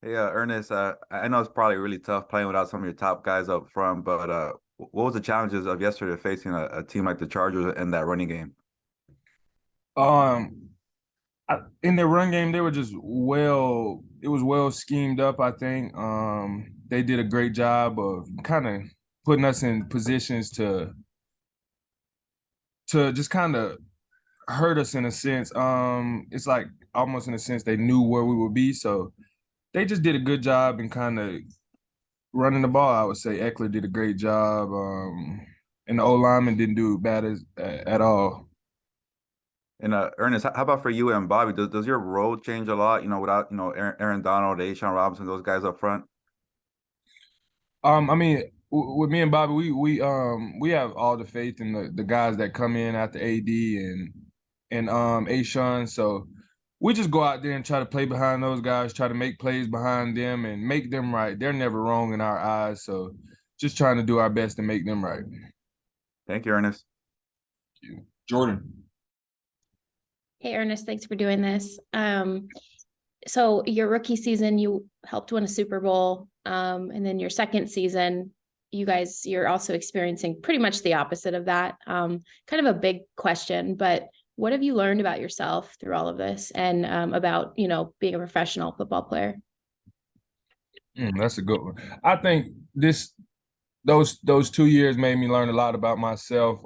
Hey, Ernest, I know it's probably really tough playing without some of your top guys up front, but what was the challenges of yesterday facing a team like the Chargers in that running game? Um, in their run game, they were just it was well schemed up, I think. They did a great job of kind of putting us in positions to just kind of hurt us in a sense. It's like almost in a sense they knew where we would be, so they just did a good job in kind of running the ball. I would say Eckler did a great job, and the O lineman didn't do bad at all. And Ernest, how about for you and Bobby? Does your role change a lot? Without Aaron Donald, Ashawn Robinson, those guys up front. I mean, with me and Bobby, we have all the faith in the guys that come in after AD and Ashawn. So we just go out there and try to play behind those guys, try to make plays behind them and make them right. They're never wrong in our eyes. So just trying to do our best to make them right. Thank you, Ernest. Jordan. Hey, Ernest, thanks for doing this. So your rookie season, you helped win a Super Bowl. And then your second season, you're also experiencing pretty much the opposite of that. Kind of a big question, but what have you learned about yourself through all of this and about, being a professional football player? That's a good one. I think those 2 years made me learn a lot about myself.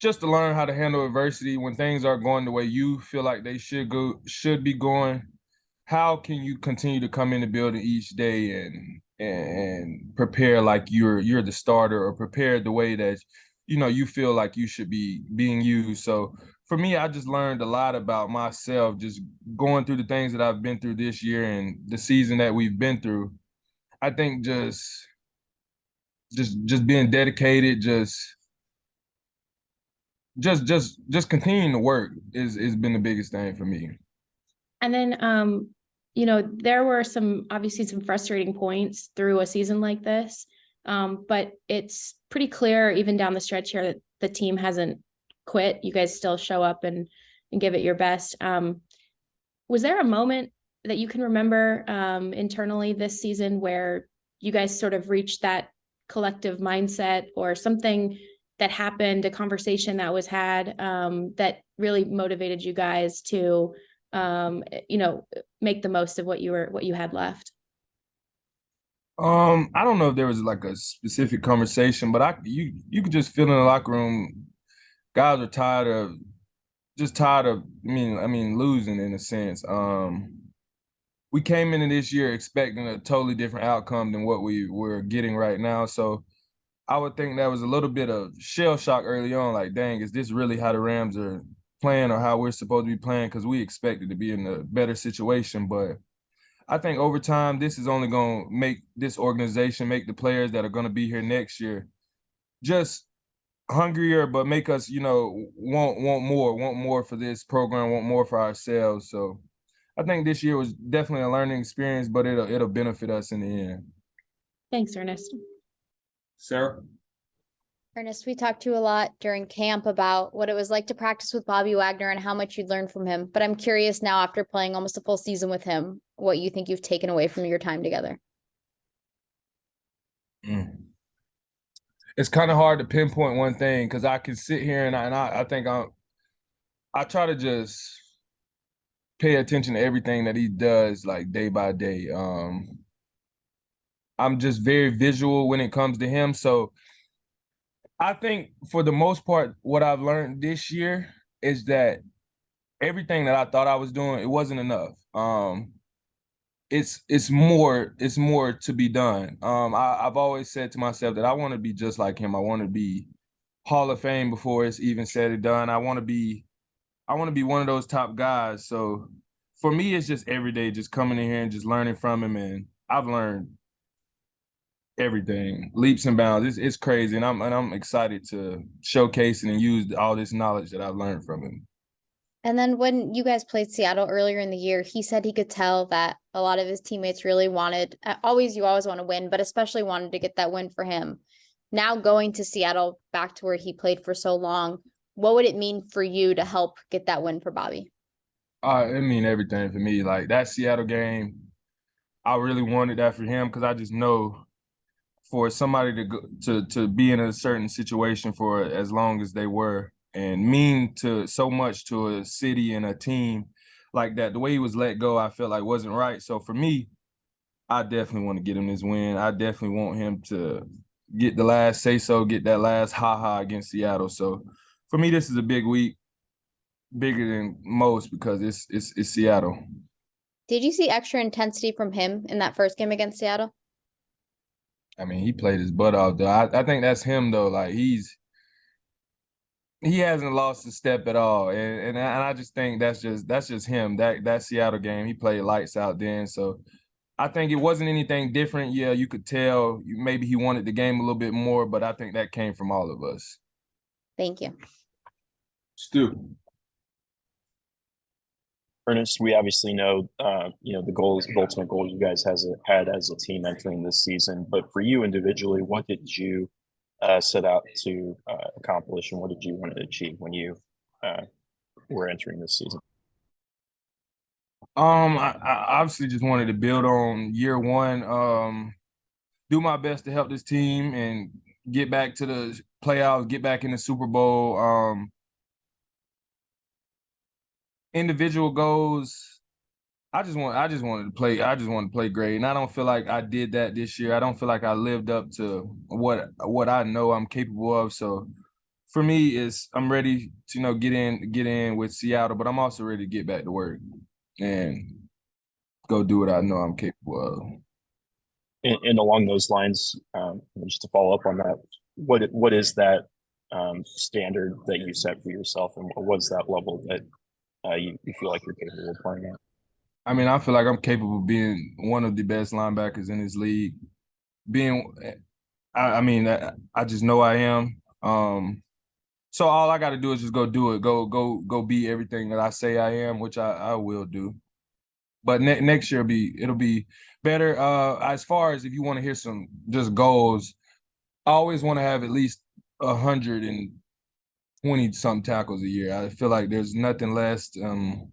Just to learn how to handle adversity when things are going the way you feel like they should be going. How can you continue to come in the building each day and prepare like you're the starter, or prepare the way that you feel like you should be being used? So for me, I just learned a lot about myself, just going through the things that I've been through this year and the season that we've been through. I think just being dedicated, just continuing to work is been the biggest thing for me. And then, there were obviously some frustrating points through a season like this. But it's pretty clear even down the stretch here that the team hasn't quit. You guys still show up and give it your best. Was there a moment that you can remember internally this season where you guys sort of reached that collective mindset, or something that happened, a conversation that was had that really motivated you guys to make the most of what you had left? I don't know if there was like a specific conversation, but you could just feel in the locker room, guys are tired of I mean losing in a sense. We came into this year expecting a totally different outcome than what we were getting right now. So I would think that was a little bit of shell shock early on, like, dang, is this really how the Rams are playing or how we're supposed to be playing? Because we expected to be in a better situation. But I think over time, this is only going to make this organization, make the players that are going to be here next year just hungrier, but make us, want more for this program, want more for ourselves. So I think this year was definitely a learning experience, but it'll benefit us in the end. Thanks, Ernest. Sarah? Ernest, we talked to you a lot during camp about what it was like to practice with Bobby Wagner and how much you'd learned from him. But I'm curious now, after playing almost a full season with him, what you think you've taken away from your time together. It's kind of hard to pinpoint one thing because I can sit here and I think I try to just pay attention to everything that he does, like day by day. I'm just very visual when it comes to him. So I think for the most part, what I've learned this year is that everything that I thought I was doing, it wasn't enough. It's more to be done. I've always said to myself that I want to be just like him. I want to be Hall of Fame before it's even said and done. I want to be one of those top guys. So for me, it's just every day, just coming in here and just learning from him. And I've learned everything, leaps and bounds. It's crazy, and I'm excited to showcase and use all this knowledge that I've learned from him. And then when you guys played Seattle earlier in the year, he said he could tell that a lot of his teammates really wanted, you always want to win, but especially wanted to get that win for him. Now going to Seattle, back to where he played for so long, what would it mean for you to help get that win for Bobby? It mean everything for me. Like that Seattle game, I really wanted that for him because I just know for somebody to go to be in a certain situation for as long as they were and mean to so much to a city and a team like that, the way he was let go, I felt like wasn't right. So for me, I definitely want to get him this win. I definitely want him to get the last say so, get that last ha against Seattle. So for me, this is a big week, bigger than most because it's Seattle. Did you see extra intensity from him in that first game against Seattle? I mean, he played his butt off though. I think that's him though. Like he hasn't lost a step at all, and I just think that's just him. That Seattle game, he played lights out then. So I think it wasn't anything different. Yeah, you could tell maybe he wanted the game a little bit more, but I think that came from all of us. Thank you. Stu. Ernest, we obviously know, the ultimate goals you guys had as a team entering this season. But for you individually, what did you set out to accomplish, and what did you want to achieve when you were entering this season? I obviously just wanted to build on year one. Do my best to help this team and get back to the playoffs, get back in the Super Bowl. Individual goals, I just wanted to play. I just wanted to play great, and I don't feel like I did that this year. I don't feel like I lived up to what I know I'm capable of. So for me, I'm ready to get in with Seattle, but I'm also ready to get back to work and go do what I know I'm capable of. And along those lines, just to follow up on that, what is that standard that you set for yourself, and what's that level that you feel like you're capable of playing at? I mean, I feel like I'm capable of being one of the best linebackers in this league. I just know I am. So all I got to do is just go do it. Go be everything that I say I am, which I will do. But next year it'll be better. As far as if you want to hear some just goals, I always want to have at least 120 some tackles a year. I feel like there's nothing less. And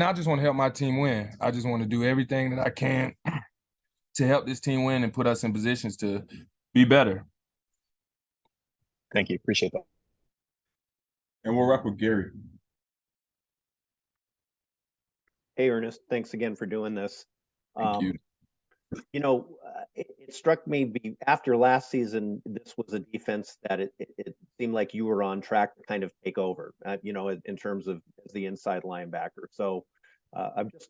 I just want to help my team win. I just want to do everything that I can to help this team win and put us in positions to be better. Thank you. Appreciate that. And we'll wrap with Gary. Hey, Ernest, thanks again for doing this. Thank you. It struck me after last season, this was a defense that it seemed like you were on track to kind of take over, in terms of as the inside linebacker. So I'm just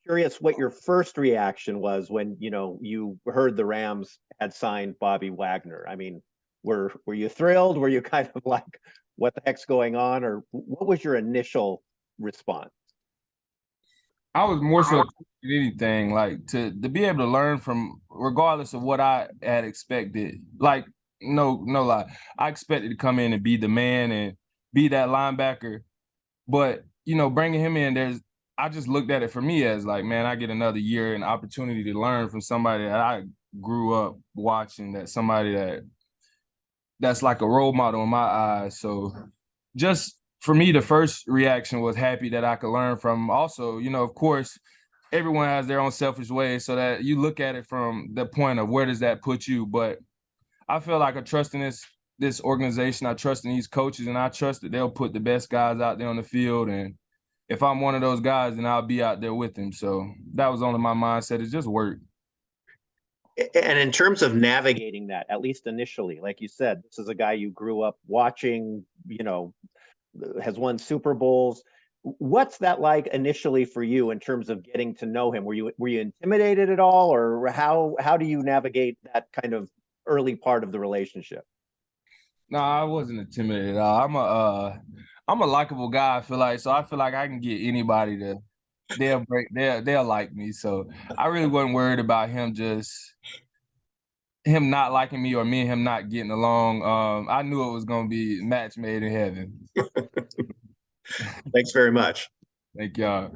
curious what your first reaction was when, you heard the Rams had signed Bobby Wagner. I mean, were you thrilled? Were you kind of like, what the heck's going on? Or what was your initial response? I was more so than anything like to be able to learn from, regardless of what I had expected. Like no lie, I expected to come in and be the man and be that linebacker. But bringing him in, I just looked at it for me as like, man, I get another year and opportunity to learn from somebody that I grew up watching. That's like a role model in my eyes. So just for me, the first reaction was happy that I could learn from. Also, of course, everyone has their own selfish ways, so that you look at it from the point of where does that put you. But I feel like I trust in this organization. I trust in these coaches, and I trust that they'll put the best guys out there on the field. And if I'm one of those guys, then I'll be out there with them. So that was only my mindset. It's just work. And in terms of navigating that, at least initially, like you said, this is a guy you grew up watching, has won Super Bowls. What's that like initially for you in terms of getting to know him? Were you intimidated at all, or how do you navigate that kind of early part of the relationship? No, I wasn't intimidated at all. I'm a likable guy. I feel like I can get anybody to they'll like me. So I really wasn't worried about him not liking me or me and him not getting along. I knew it was gonna be match made in heaven. Thanks very much. Thank y'all.